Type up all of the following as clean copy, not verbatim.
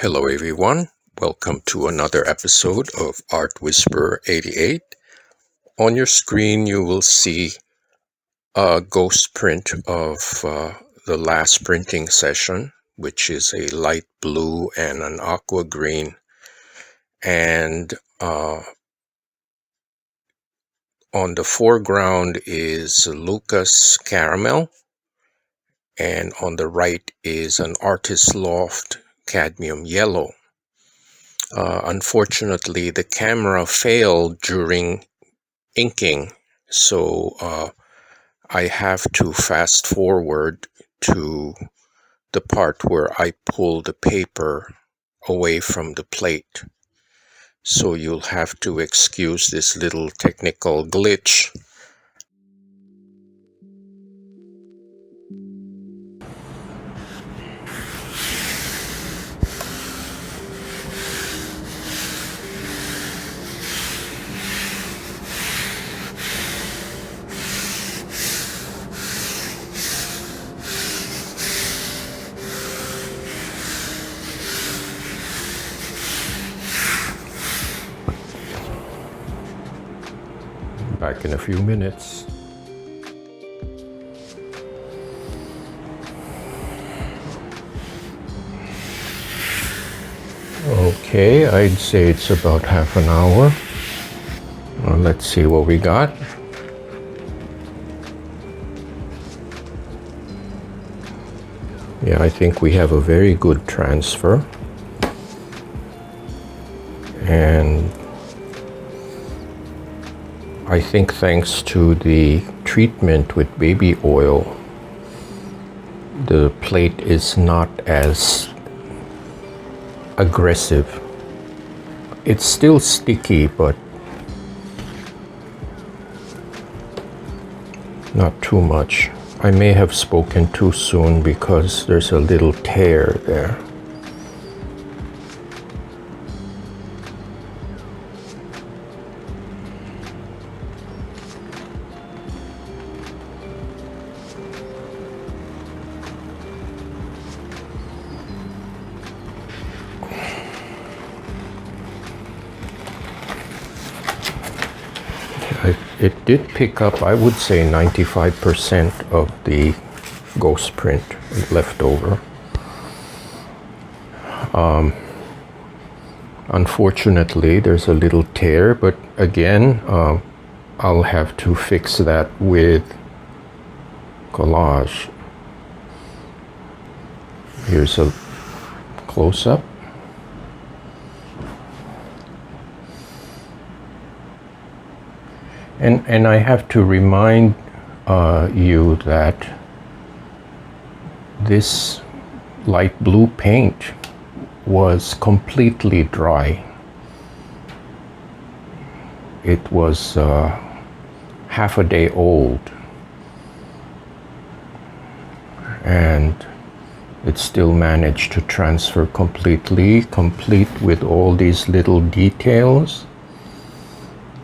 Hello everyone, welcome to another episode of Art Whisperer 88. On your screen you will see a ghost print of the last printing session, which is a light blue and an aqua green. And on the foreground is Lukas caramel, and on the right is an artist loft cadmium yellow. Unfortunately, the camera failed during inking, so I have to fast forward to the part where I pull the paper away from the plate. So you'll have to excuse this little technical glitch. Back in a few minutes. Okay, I'd say it's about half an hour. Well, let's see what we got. Yeah, I think we have a very good transfer. And I think thanks to the treatment with baby oil, the plate is not as aggressive. It's still sticky, but not too much. I may have spoken too soon because there's a little tear there. It did pick up, I would say, 95% of the ghost print left over. Unfortunately, there's a little tear, but again, I'll have to fix that with collage. Here's a close-up. And I have to remind you that this light blue paint was completely dry. It was half a day old, and it still managed to transfer completely, complete with all these little details,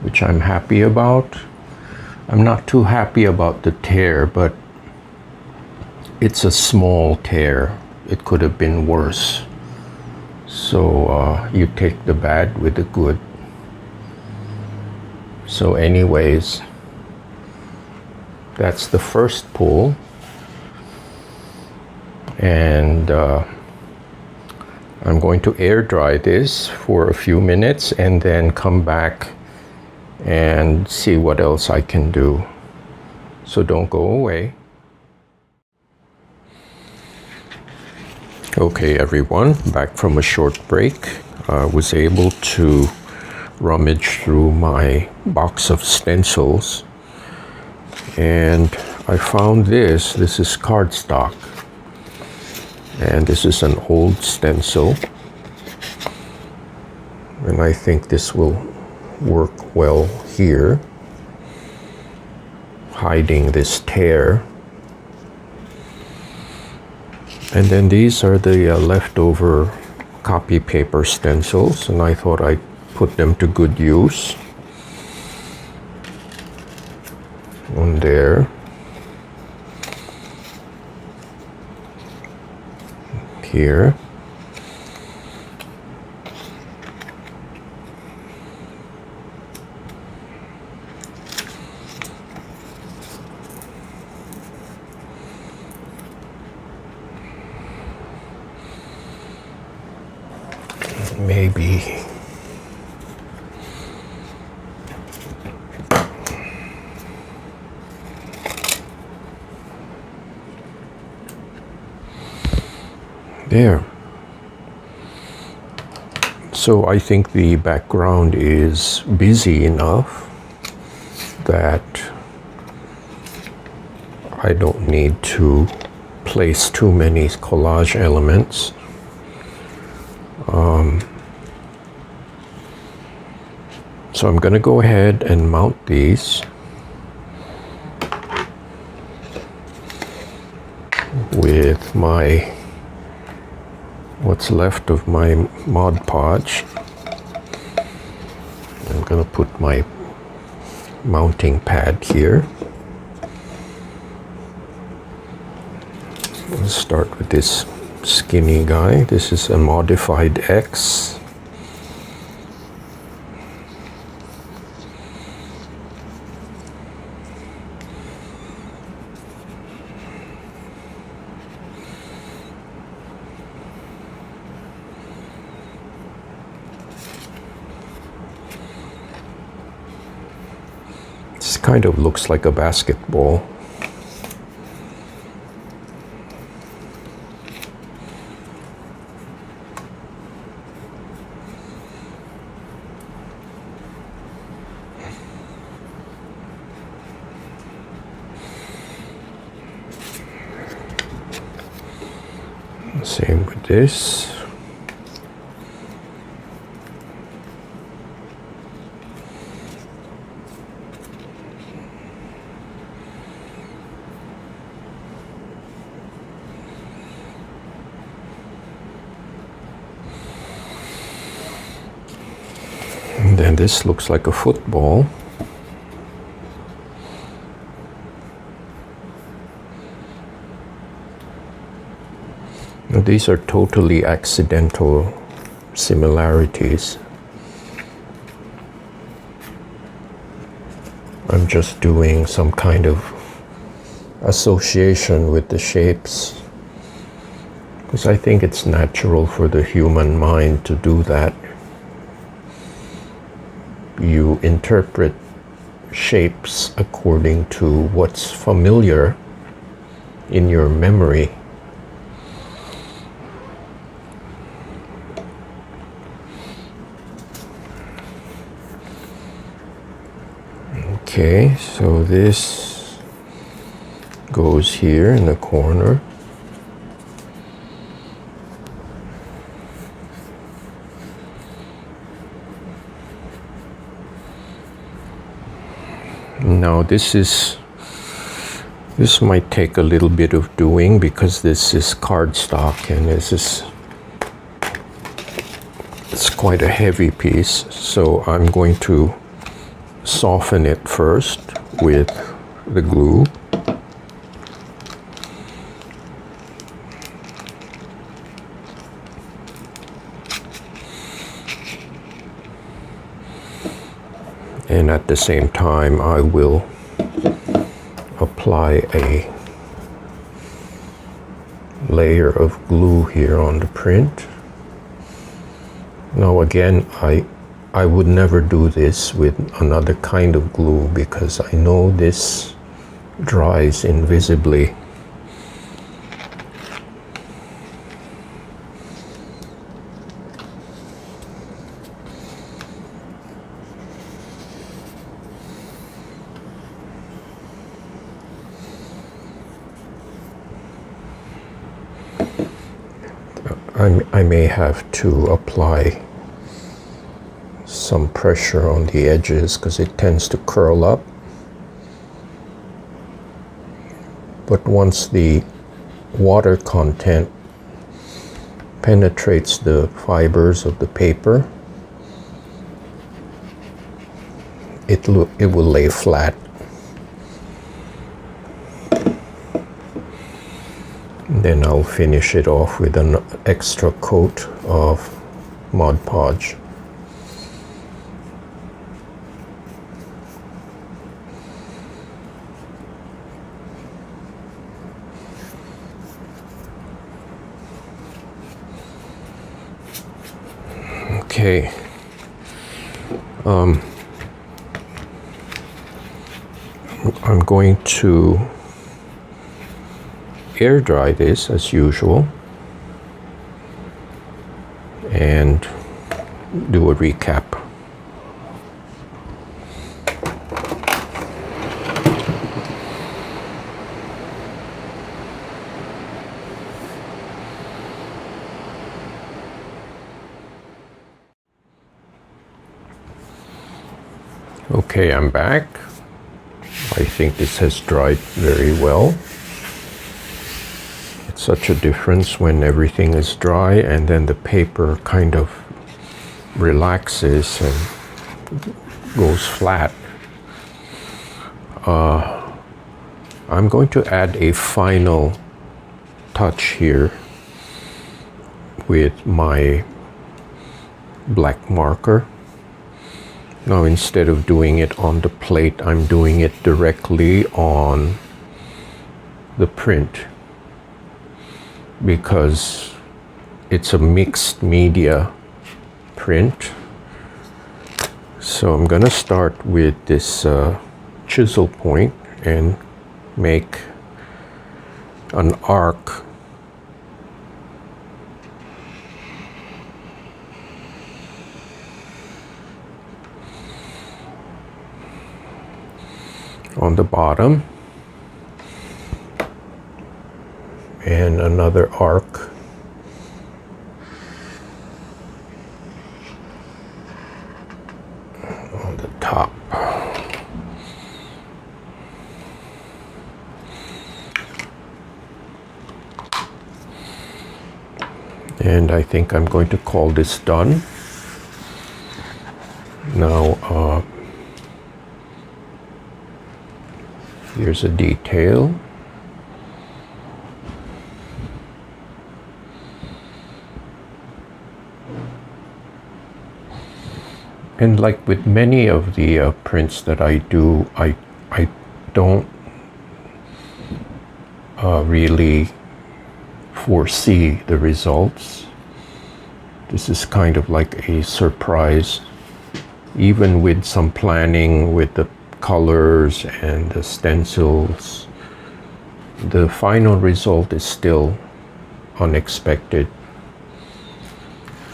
which I'm happy about. I'm not too happy about the tear, but it's a small tear. It could have been worse. So you take the bad with the good. So anyways, that's the first pull. And I'm going to air dry this for a few minutes and then come back and see what else I can do. So don't go away. Okay everyone, back from a short break. I was able to rummage through my box of stencils, and I found this. This is cardstock, and this is an old stencil, and I think this will work well here, hiding this tear. And then these are the leftover copy paper stencils, and I thought I'd put them to good use. One there. Here. maybe there. So I think the background is busy enough that I don't need to place too many collage elements. So I'm going to go ahead and mount these with what's left of my Mod Podge. I'm going to put my mounting pad here. We'll start with this skinny guy. This is a modified X. This kind of looks like a basketball. Same with this. And then this looks like a football. Now, these are totally accidental similarities. I'm just doing some kind of association with the shapes, because I think it's natural for the human mind to do that. You interpret shapes according to what's familiar in your memory. Okay, so this goes here in the corner. Now this might take a little bit of doing because this is cardstock and it's quite a heavy piece, so I'm going to soften it first with the glue. And at the same time, I will apply a layer of glue here on the print. Now again, I would never do this with another kind of glue because I know this dries invisibly. I may have to apply some pressure on the edges because it tends to curl up. But once the water content penetrates the fibers of the paper, it will lay flat. Then I'll finish it off with an extra coat of Mod Podge. Okay. I'm going to air dry this as usual and do a recap. Okay, I'm back. I think this has dried very well. It's such a difference when everything is dry and then the paper kind of relaxes and goes flat. I'm going to add a final touch here with my black marker. Now, instead of doing it on the plate, I'm doing it directly on the print because it's a mixed media print. So I'm gonna start with this chisel point and make an arc on the bottom and another arc on the top. And I think I'm going to call this done. Now, here's a detail. And like with many of the prints that I do, I don't really foresee the results. This is kind of like a surprise, even with some planning with the colors and the stencils. The final result is still unexpected.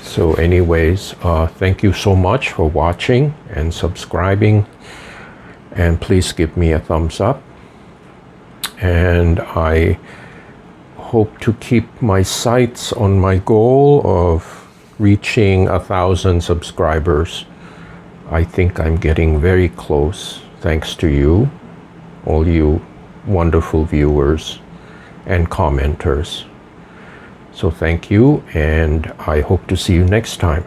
So anyways, thank you so much for watching and subscribing, and please give me a thumbs up, and I hope to keep my sights on my goal of reaching 1,000 subscribers. I think I'm getting very close, thanks to you, all you wonderful viewers and commenters. So thank you, and I hope to see you next time.